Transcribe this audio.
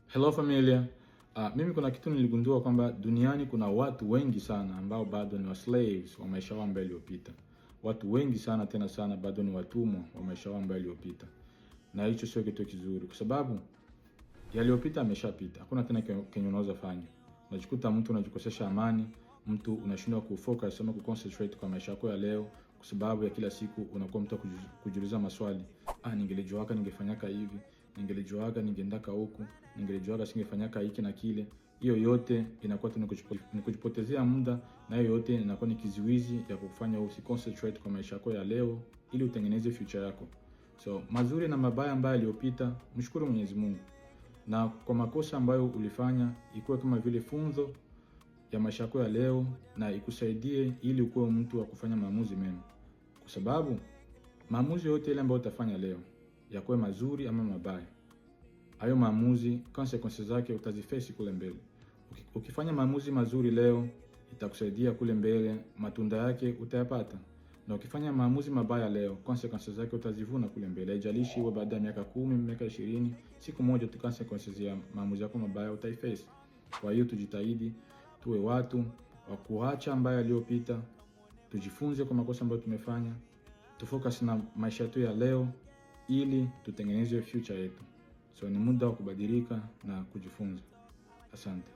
Hello familia. Mimi kuna kitu niligundua kwamba duniani kuna watu wengi sana ambao bado ni wa slaves wa maisha yao ambayo yaliyopita. Watu wengi sana tena sana bado ni watumwa wa maisha yao ambayo yaliyopita. Na hicho sio kitu kizuri kwa sababu yaliyopita ameshapita. Hakuna tena kenye unaweza fanya. Unajikuta mtu unajikosesha amani, mtu unashindwa kufocus ama kuconcentrate kwa maisha yako ya leo kwa sababu ya kila siku unakuwa mtu kujiuliza maswali. Ningelijuaga ningefanyaka hivi, ningelijuaga ningeendaka huku, ningelijuaga singefanyaka hiki na kile. Hiyo yote inakuwa tu ni kujipotezea muda, na hiyo yote inakuwa ni kizuizi ya kufanya usiconcentrate kwa maisha yako ya leo ili utengeneze future yako. So mazuri na mabaya ambayo yaliyopita, mshukuru Mwenyezi Mungu. Na kwa makosa ambayo ulifanya ikuwe kama vile funzo ya maisha yako ya leo na ikusaidie ili ukuwe mtu wa kufanya maamuzi mema. Kwa sababu maamuzi yote ile ambayo utafanya leo yakuwe mazuri ama mabaya, hayo maamuzi consequences zake utaziface kule mbele. Ukifanya maamuzi mazuri leo itakusaidia kule mbele, matunda yake utayapata. Na ukifanya maamuzi mabaya leo, consequences zake utazivuna kule mbele. Haijalishi iwe baada ya miaka 10, miaka 20, siku moja tu consequences ya maamuzi yako mabaya utaiface. Kwa hiyo tujitahidi tuwe watu wa kuacha ambayo yaliyopita, tujifunze kwa makosa ambayo tumefanya, tufocus na maisha yetu ya leo ili tutengeneze future yetu. So ni muda wa kubadilika na kujifunza. Asante.